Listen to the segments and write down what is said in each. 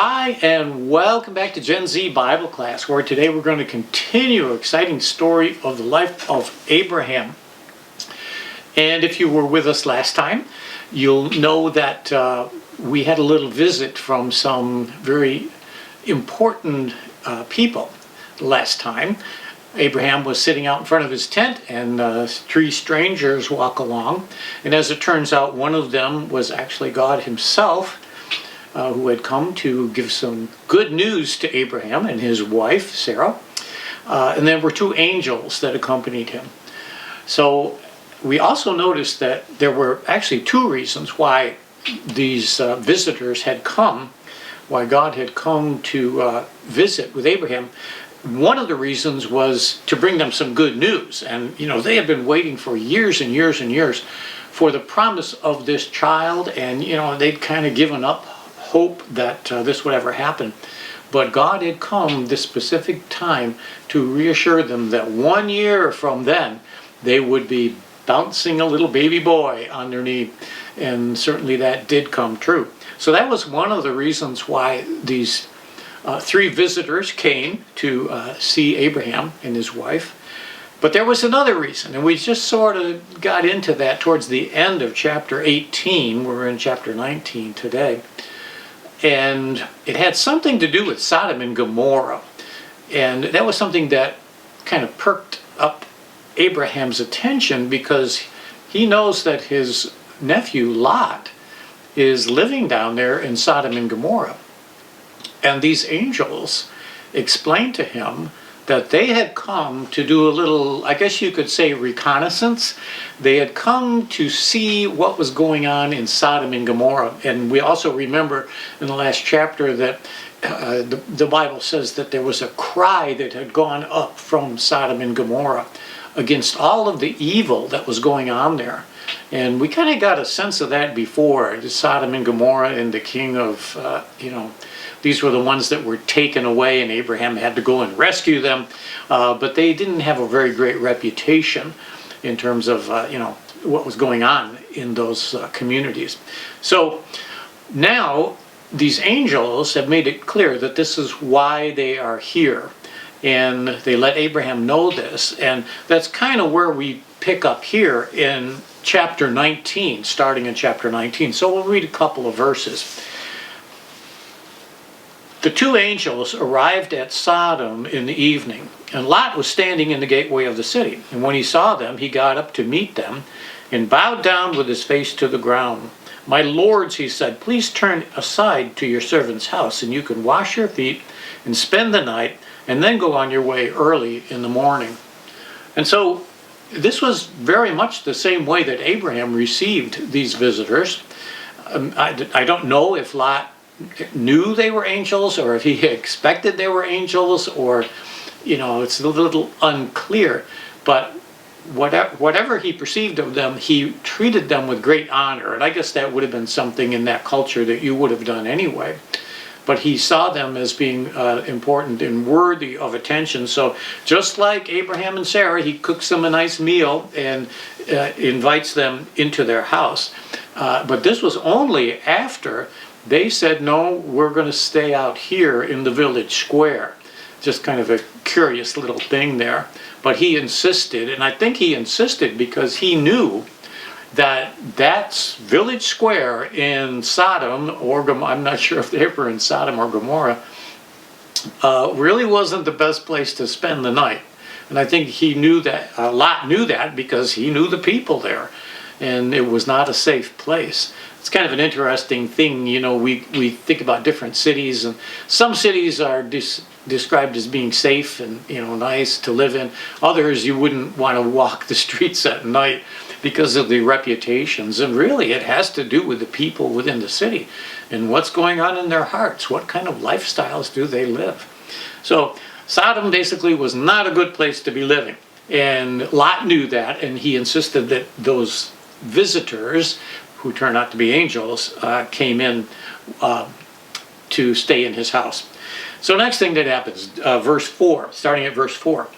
Hi, and welcome back to Gen Z Bible class, where today we're going to continue an exciting story of the life of Abraham. And if you were with us last time, you'll know that we had a little visit from some very important people last time. Abraham was sitting out in front of his tent, and three strangers walk along. And as it turns out, one of them was actually God himself, who had come to give some good news to Abraham and his wife, Sarah. And there were two angels that accompanied him. So we also noticed that there were actually two reasons why these visitors had come, why God had come to visit with Abraham. One of the reasons was to bring them some good news. And, they had been waiting for years and years and years for the promise of this child. And, they'd kind of given up hope that this would ever happen. But God had come this specific time to reassure them that 1 year from then they would be bouncing a little baby boy on their knee. And certainly that did come true. So that was one of the reasons why these three visitors came to see Abraham and his wife. But there was another reason, and we just sort of got into that towards the end of chapter 18. We're in chapter 19 today. And it had something to do with Sodom and Gomorrah. And that was something that kind of perked up Abraham's attention, because he knows that his nephew Lot is living down there in Sodom and Gomorrah. And these angels explained to him that they had come to do a little, I guess you could say, reconnaissance. They had come to see what was going on in Sodom and Gomorrah. And we also remember in the last chapter that the Bible says that there was a cry that had gone up from Sodom and Gomorrah against all of the evil that was going on there. And we kind of got a sense of that before. Sodom and Gomorrah and the king of, these were the ones that were taken away, and Abraham had to go and rescue them. But they didn't have a very great reputation in terms of, what was going on in those communities. So now these angels have made it clear that this is why they are here. And they let Abraham know this. And that's kind of where we pick up here in chapter 19, starting in chapter 19. So we'll read a couple of verses. The two angels arrived at Sodom in the evening, and Lot was standing in the gateway of the city. And when he saw them, he got up to meet them and bowed down with his face to the ground. "My lords," he said, "please turn aside to your servant's house, and you can wash your feet and spend the night, and then go on your way early in the morning." And so this was very much the same way that Abraham received these visitors. I don't know if Lot knew they were angels, or if he expected they were angels, or it's a little unclear. But whatever he perceived of them, he treated them with great honor. And I guess that would have been something in that culture that you would have done anyway. But he saw them as being important and worthy of attention. So just like Abraham and Sarah, he cooks them a nice meal and invites them into their house. But this was only after they said, "No, we're going to stay out here in the village square." Just kind of a curious little thing there. But he insisted, and I think he insisted because he knew that that's village square in Sodom or Gomorrah. I'm not sure if they were in Sodom or Gomorrah. Really wasn't the best place to spend the night. And I think he knew that, Lot knew that, because he knew the people there. And it was not a safe place. It's kind of an interesting thing, we think about different cities, and some cities are described as being safe and, nice to live in. Others, you wouldn't want to walk the streets at night because of the reputations. And really, it has to do with the people within the city and what's going on in their hearts. What kind of lifestyles do they live? So Sodom basically was not a good place to be living. And Lot knew that, and he insisted that those visitors, who turned out to be angels, came in to stay in his house. So next thing that happens, verse 4, starting at verse 4.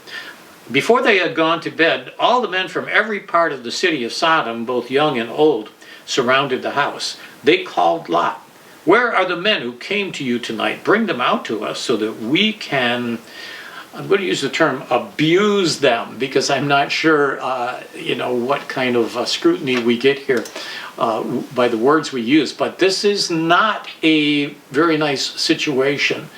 "Before they had gone to bed, all the men from every part of the city of Sodom, both young and old, surrounded the house. They called Lot, Where are the men who came to you tonight? Bring them out to us so that we can, I'm going to use the term abuse them, because I'm not sure, what kind of scrutiny we get here by the words we use. But this is not a very nice situation.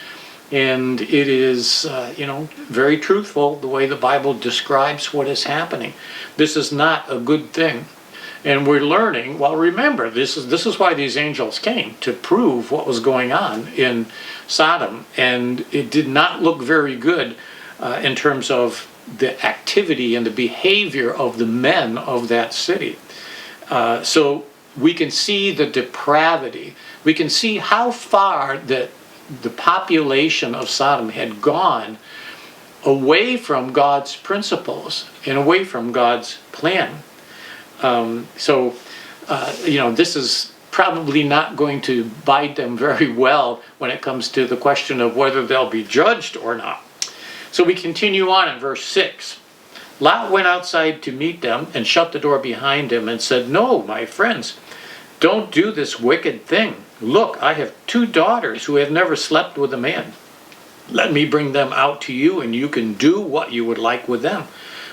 And it is, very truthful the way the Bible describes what is happening. This is not a good thing. And we're learning, well, remember, this is why these angels came, to prove what was going on in Sodom. And it did not look very good in terms of the activity and the behavior of the men of that city. So we can see the depravity. We can see how far that the population of Sodom had gone away from God's principles and away from God's plan. This is probably not going to bite them very well when it comes to the question of whether they'll be judged or not. So we continue on in verse 6. Lot went outside to meet them and shut the door behind him and said, "No, my friends, don't do this wicked thing. Look, I have 2 daughters who have never slept with a man. Let me bring them out to you, and you can do what you would like with them.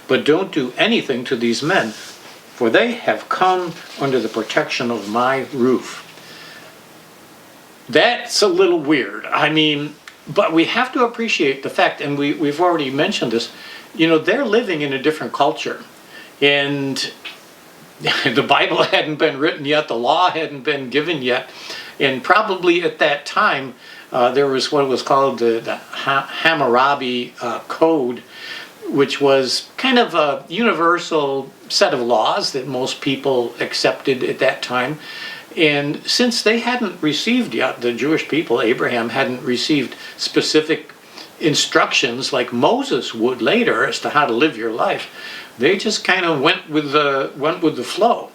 But don't do anything to these men, for they have come under the protection of my roof." That's a little weird. But we have to appreciate the fact, and we've already mentioned this, they're living in a different culture. And the Bible hadn't been written yet, the law hadn't been given yet. And probably at that time, there was what was called the Hammurabi Code, which was kind of a universal set of laws that most people accepted at that time. And since they hadn't received yet, the Jewish people, Abraham, hadn't received specific instructions like Moses would later as to how to live your life, they just kind of went with the flow.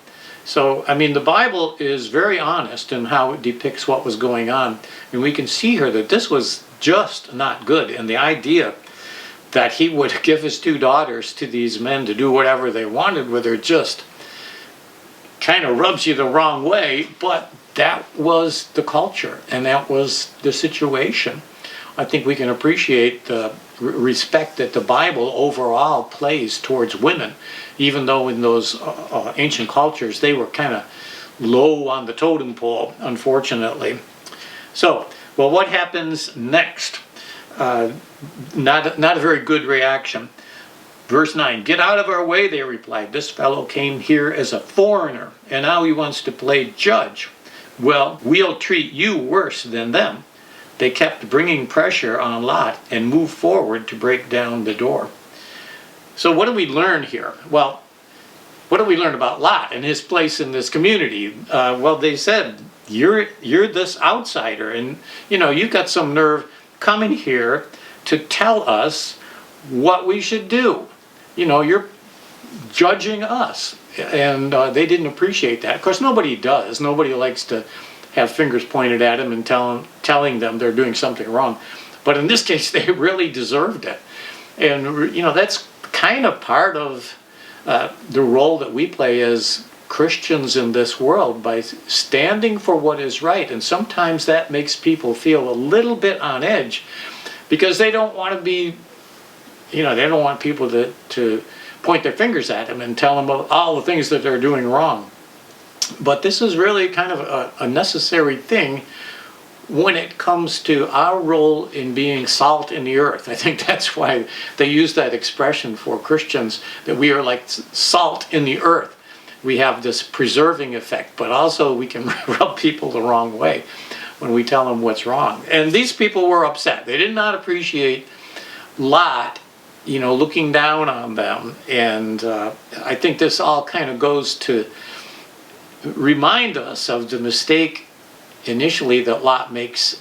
So, the Bible is very honest in how it depicts what was going on. And we can see here that this was just not good. And the idea that he would give his 2 daughters to these men to do whatever they wanted with her just kind of rubs you the wrong way. But that was the culture, and that was the situation. I think we can appreciate the respect that the Bible overall plays towards women, even though in those ancient cultures they were kind of low on the totem pole, unfortunately. So, well, what happens next? Not a very good reaction. Verse 9, "Get out of our way," they replied. "This fellow came here as a foreigner, and now he wants to play judge. Well, we'll treat you worse than them." They kept bringing pressure on Lot and moved forward to break down the door. So what do we learn here? Well, what do we learn about Lot and his place in this community? They said, you're this outsider, and you've got some nerve coming here to tell us what we should do. You're judging us. And they didn't appreciate that. Of course, nobody does. Nobody likes to have fingers pointed at them and telling them they're doing something wrong. But in this case, they really deserved it. And, that's kind of part of the role that we play as Christians in this world, by standing for what is right. And sometimes that makes people feel a little bit on edge, because they don't want to be, they don't want people to point their fingers at them and tell them about all the things that they're doing wrong. But this is really kind of a necessary thing when it comes to our role in being salt in the earth. I think that's why they use that expression for Christians, that we are like salt in the earth. We have this preserving effect, but also we can rub people the wrong way when we tell them what's wrong. And these people were upset. They did not appreciate Lot, looking down on them. And I think this all kind of goes to remind us of the mistake initially that Lot makes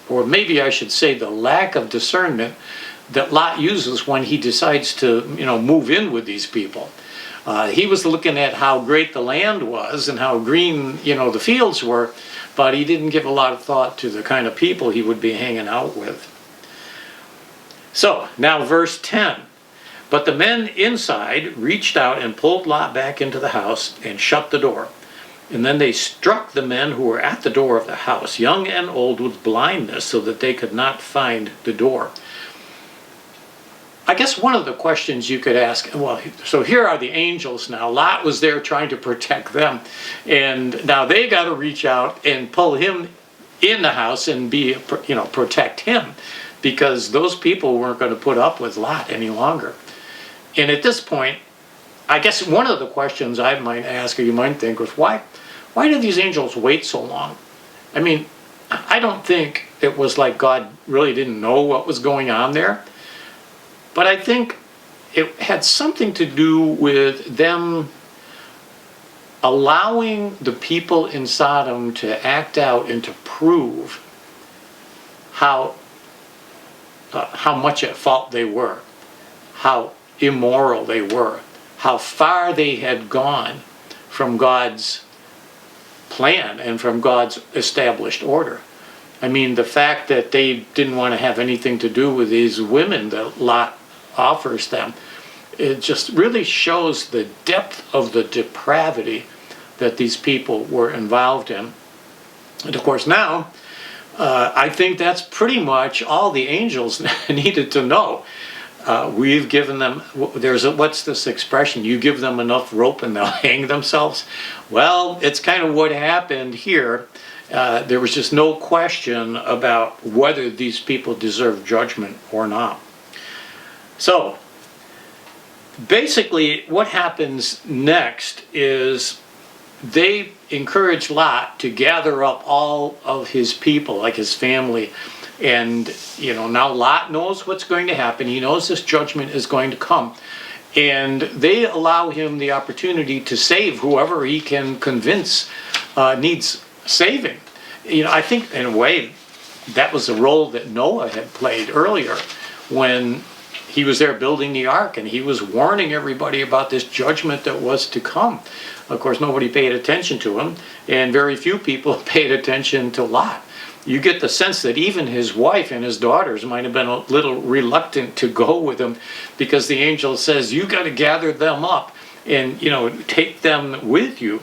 or maybe I should say the lack of discernment that Lot uses when he decides to, move in with these people. He was looking at how great the land was and how green, the fields were, but he didn't give a lot of thought to the kind of people he would be hanging out with. So, now verse 10. "But the men inside reached out and pulled Lot back into the house and shut the door. And then they struck the men who were at the door of the house, young and old, with blindness, so that they could not find the door. I guess one of the questions you could ask, well, so here are the angels now. Lot was there trying to protect them. And now they got to reach out and pull him in the house and protect him, because those people weren't going to put up with Lot any longer. And at this point, I guess one of the questions I might ask, or you might think, was why did these angels wait so long? I mean, I don't think it was like God really didn't know what was going on there. But I think it had something to do with them allowing the people in Sodom to act out and to prove how much at fault they were, how immoral they were, how far they had gone from God's plan and from God's established order. I mean, the fact that they didn't want to have anything to do with these women that Lot offers them, it just really shows the depth of the depravity that these people were involved in. And of course now, I think that's pretty much all the angels needed to know. We've given them, what's this expression? You give them enough rope and they'll hang themselves. Well, it's kind of what happened here. There was just no question about whether these people deserve judgment or not. So, basically, what happens next is they encourage Lot to gather up all of his people, like his family. And, now Lot knows what's going to happen. He knows this judgment is going to come. And they allow him the opportunity to save whoever he can convince needs saving. I think, in a way, that was the role that Noah had played earlier when he was there building the ark, and he was warning everybody about this judgment that was to come. Of course, nobody paid attention to him, and very few people paid attention to Lot. You get the sense that even his wife and his daughters might have been a little reluctant to go with him, because the angel says, you got to gather them up and, take them with you.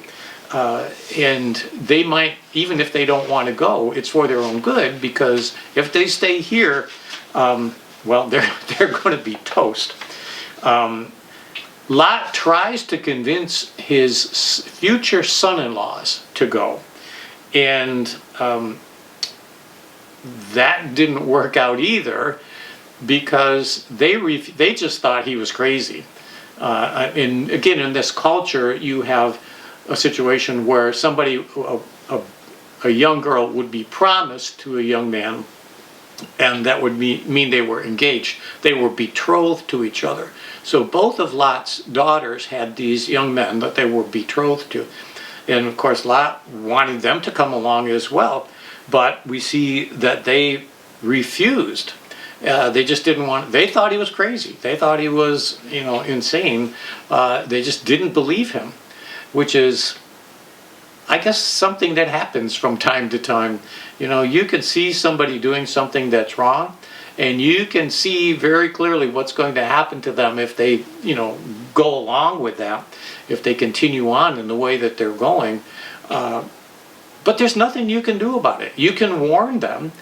And they might, even if they don't want to go, it's for their own good, because if they stay here, well, they're going to be toast. Lot tries to convince his future son-in-laws to go, and that didn't work out either, because they just thought he was crazy. And again, in this culture, you have a situation where somebody, a young girl, would be promised to a young man, and that would mean they were engaged. They were betrothed to each other. So both of Lot's daughters had these young men that they were betrothed to. And of course, Lot wanted them to come along as well. But we see that they refused. They just didn't want, they thought he was crazy. They thought he was, insane. They just didn't believe him, which is, I guess, something that happens from time to time. You can see somebody doing something that's wrong, and you can see very clearly what's going to happen to them if they, go along with that, if they continue on in the way that they're going. But there's nothing you can do about it. You can warn them,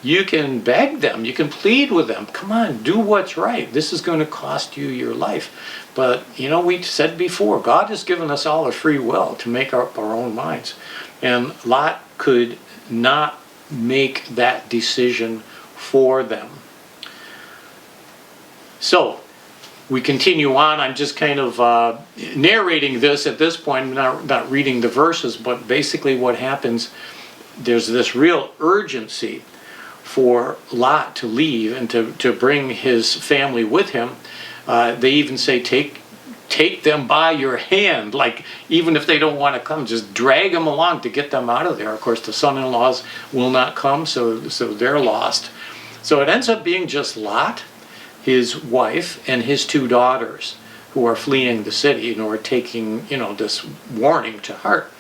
you can beg them, you can plead with them. Come on, do what's right. This is going to cost you your life. But, we said before, God has given us all a free will to make up our own minds. And Lot could not make that decision for them. So, we continue on. I'm just kind of narrating this at this point. I'm not reading the verses, but basically what happens, there's this real urgency for Lot to leave and to bring his family with him. They even say, take them by your hand, like even if they don't want to come, just drag them along to get them out of there. Of course, the son-in-laws will not come, so they're lost. So it ends up being just Lot, his wife, and his two daughters who are fleeing the city and are taking, this warning to heart.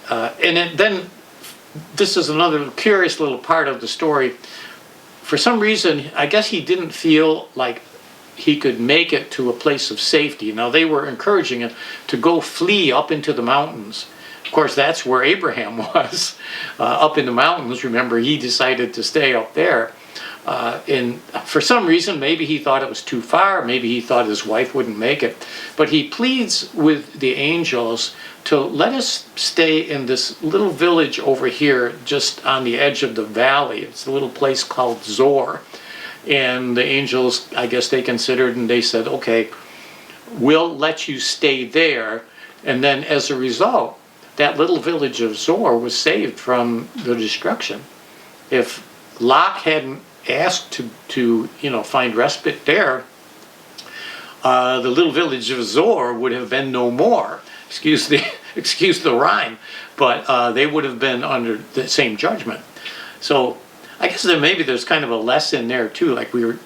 Then this is another curious little part of the story. For some reason, I guess he didn't feel like he could make it to a place of safety. Now, they were encouraging him to go flee up into the mountains Of course, that's where Abraham was, up in the mountains. Remember, he decided to stay up there. And for some reason, maybe he thought it was too far, maybe he thought his wife wouldn't make it. But he pleads with the angels to let us stay in this little village over here, just on the edge of the valley. It's a little place called Zor. And the angels, I guess they considered, and they said, okay, we'll let you stay there. And then as a result, that little village of Zor was saved from the destruction. If Lot hadn't asked to find respite there, the little village of Zor would have been no more. Excuse the rhyme, but they would have been under the same judgment. So I guess maybe there's kind of a lesson there too, like we were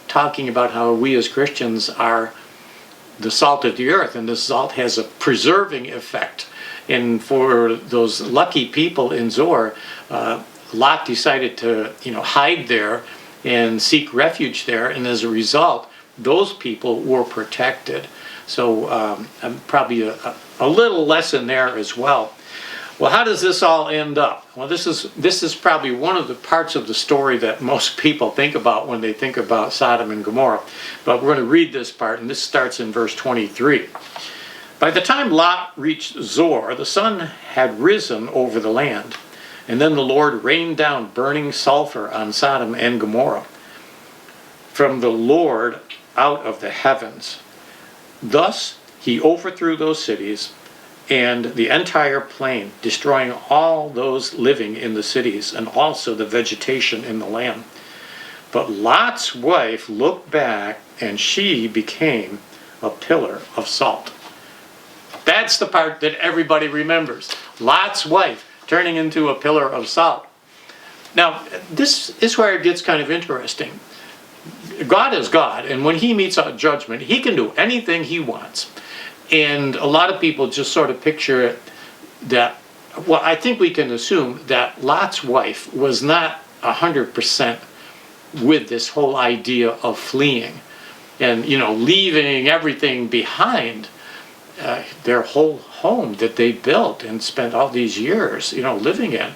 talking about how we as Christians are the salt of the earth, and the salt has a preserving effect. And for those lucky people in Zor, Lot decided to hide there and seek refuge there, and as a result, those people were protected. So probably a little lesson there as well. Well, how does this all end up? Well, this is probably one of the parts of the story that most people think about when they think about Sodom and Gomorrah. But we're going to read this part, and this starts in verse 23. By the time Lot reached Zor, the sun had risen over the land, and then the Lord rained down burning sulfur on Sodom and Gomorrah from the Lord out of the heavens. Thus he overthrew those cities and the entire plain, destroying all those living in the cities and also the vegetation in the land. But Lot's wife looked back, and she became a pillar of salt. That's the part that everybody remembers. Lot's wife turning into a pillar of salt. Now, this is where it gets kind of interesting. God is God, and when he meets out judgment, he can do anything he wants. And a lot of people just sort of picture it that, well, I think we can assume that Lot's wife was not 100% with this whole idea of fleeing and, leaving everything behind, their whole home that they built and spent all these years, living in.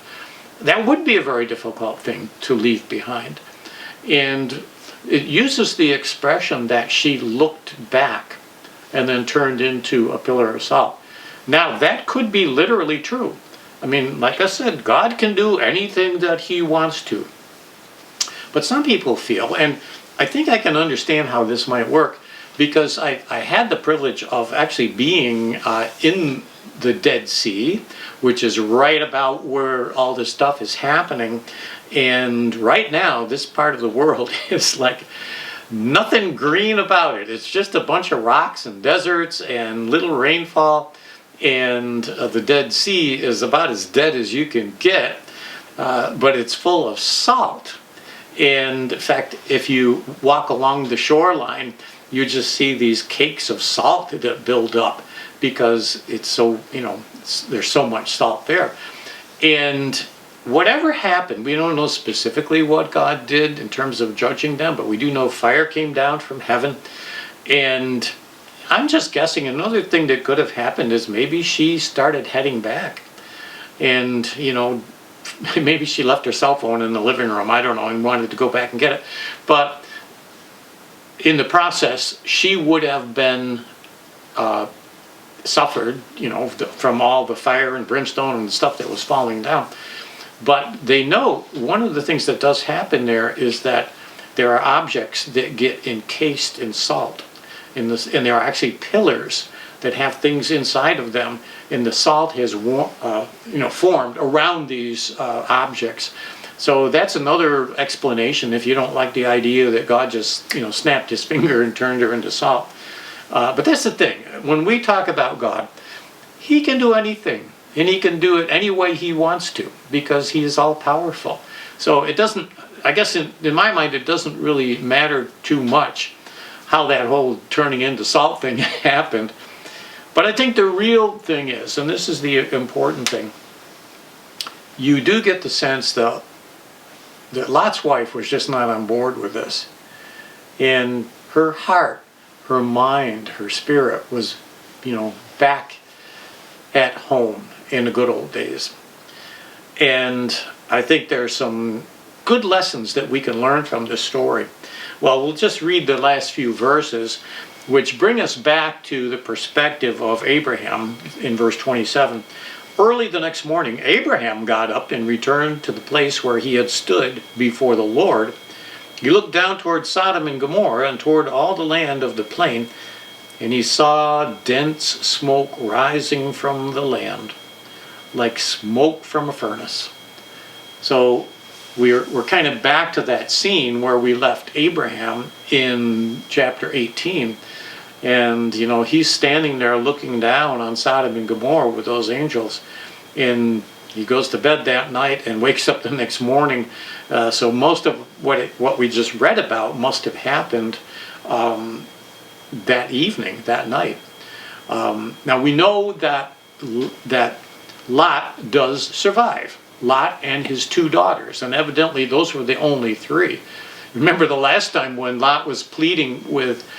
That would be a very difficult thing to leave behind. And it uses the expression that she looked back and then turned into a pillar of salt. Now, that could be literally true. I mean, like I said, God can do anything that he wants to. But some people feel, and I think I can understand how this might work, because I had the privilege of actually being in the Dead Sea, which is right about where all this stuff is happening. And right now, this part of the world is like nothing green about it. It's just a bunch of rocks and deserts and little rainfall. And the Dead Sea is about as dead as you can get, but it's full of salt. And in fact, if you walk along the shoreline, you just see these cakes of salt that build up because it's so, there's so much salt there. And whatever happened, we don't know specifically what God did in terms of judging them, but we do know fire came down from heaven. And I'm just guessing another thing that could have happened is maybe she started heading back. And, maybe she left her cell phone in the living room, I don't know, and wanted to go back and get it. But in the process, she would have been suffered, from all the fire and brimstone and the stuff that was falling down. But they know one of the things that does happen there is that there are objects that get encased in salt, and there are actually pillars that have things inside of them, and the salt has formed around these objects. So that's another explanation if you don't like the idea that God just snapped his finger and turned her into salt. But that's the thing. When we talk about God, he can do anything, and he can do it any way he wants to because he is all powerful. So it doesn't, I guess in my mind, it doesn't really matter too much how that whole turning into salt thing happened. But I think the real thing is, and this is the important thing, you do get the sense that Lot's wife was just not on board with this. And her heart, her mind, her spirit was, back at home. in the good old days. And I think there's some good lessons that we can learn from this story. Well, we'll just read the last few verses, which bring us back to the perspective of Abraham in verse 27. Early the next morning, Abraham got up and returned to the place where he had stood before the Lord. He looked down toward Sodom and Gomorrah and toward all the land of the plain, and he saw dense smoke rising from the land, like smoke from a furnace. So we're kind of back to that scene where we left Abraham in chapter 18. And, you know, he's standing there looking down on Sodom and Gomorrah with those angels. And he goes to bed that night and wakes up the next morning. So most of what we just read about must have happened that evening, that night. Now we know that Lot does survive. Lot and his 2 daughters. And evidently those were the only 3. Remember the last time when Lot was pleading with,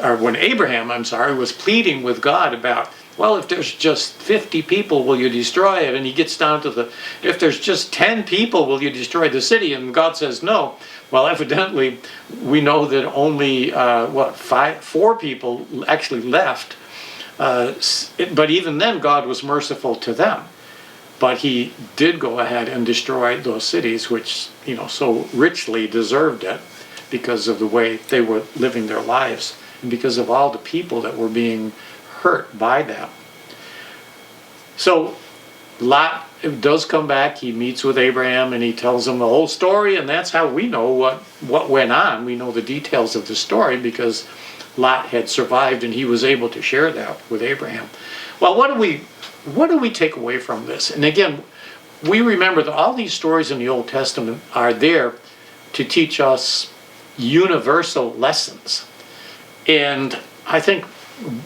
or when Abraham, was pleading with God about, well, if there's just 50 people, will you destroy it? And he gets down to if there's just 10 people, will you destroy the city? And God says no. Well, evidently, we know that only, 4 people actually left. But even then, God was merciful to them. But he did go ahead and destroy those cities, which, you know, so richly deserved it because of the way they were living their lives and because of all the people that were being hurt by them. So Lot does come back. He meets with Abraham and he tells him the whole story, and that's how we know what went on. We know the details of the story because Lot had survived and he was able to share that with Abraham. Well, what do we take away from this? And again, we remember that all these stories in the Old Testament are there to teach us universal lessons. And I think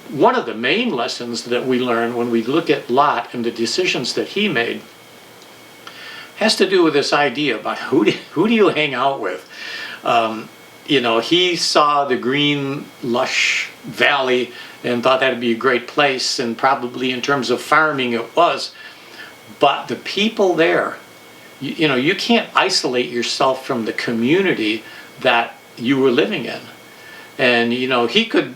one of the main lessons that we learn when we look at Lot and the decisions that he made has to do with this idea about who do you hang out with? You know, he saw the green, lush valley and thought that'd be a great place, and probably in terms of farming it was. But the people there, you know, you can't isolate yourself from the community that you were living in. And, you know, he could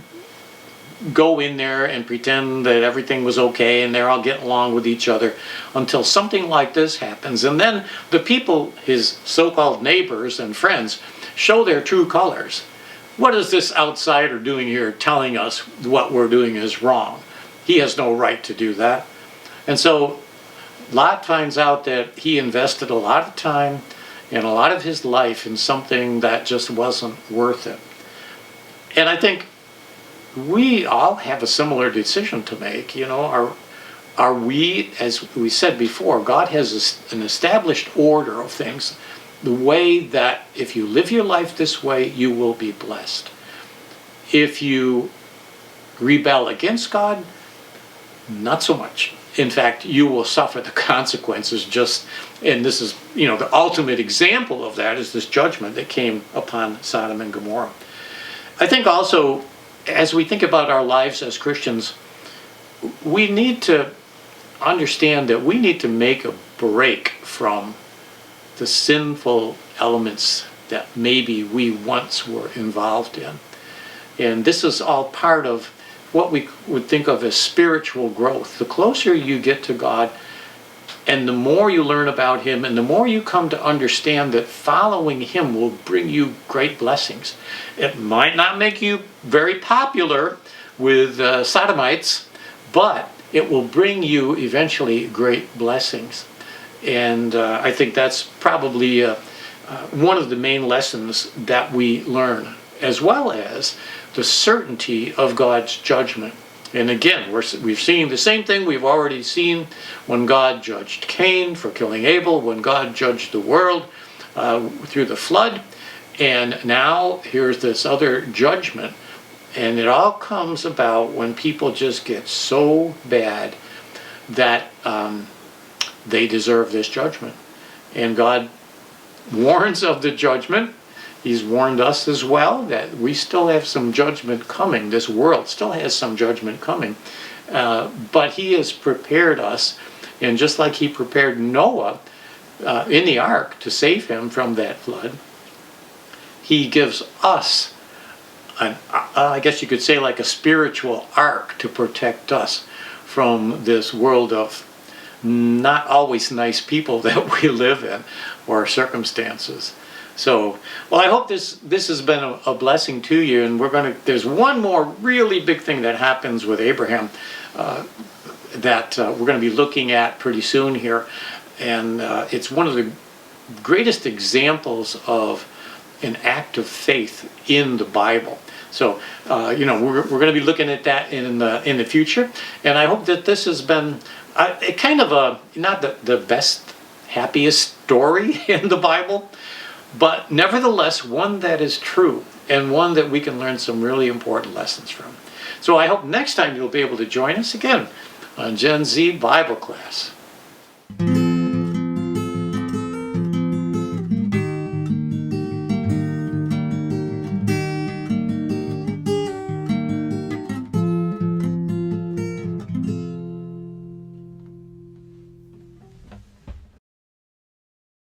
go in there and pretend that everything was okay and they're all getting along with each other until something like this happens. And then the people, his so-called neighbors and friends, show their true colors. What is this outsider doing here telling us what we're doing is wrong? He has no right to do that. And so Lot finds out that he invested a lot of time and a lot of his life in something that just wasn't worth it. And I think we all have a similar decision to make. You know, are we, as we said before, God has an established order of things, the way that if you live your life this way, you will be blessed. If you rebel against God, not so much. In fact, you will suffer the consequences and this is, you know, the ultimate example of that is this judgment that came upon Sodom and Gomorrah. I think also, as we think about our lives as Christians, we need to understand that we need to make a break from the sinful elements that maybe we once were involved in. And this is all part of what we would think of as spiritual growth. The closer you get to God, and the more you learn about Him, and the more you come to understand that following Him will bring you great blessings. It might not make you very popular with Sodomites, but it will bring you eventually great blessings. And I think that's probably one of the main lessons that we learn, as well as the certainty of God's judgment. And again, we've seen the same thing we've already seen when God judged Cain for killing Abel, when God judged the world through the flood, and now here's this other judgment. And it all comes about when people just get so bad that they deserve this judgment. And God warns of the judgment. He's warned us as well that we still have some judgment coming. This world still has some judgment coming. But He has prepared us And just like he prepared Noah in the ark to save him from that flood, he gives us I guess you could say like a spiritual ark to protect us from this world of not always nice people that we live in, or circumstances. So, well, I hope this has been a blessing to you, and there's one more really big thing that happens with Abraham that we're going to be looking at pretty soon here, and it's one of the greatest examples of an act of faith in the Bible. So, we're going to be looking at that in the future, and I hope that this has been kind of not the best, happiest story in the Bible, but nevertheless one that is true and one that we can learn some really important lessons from. So I hope next time you'll be able to join us again on Gen Z Bible Class.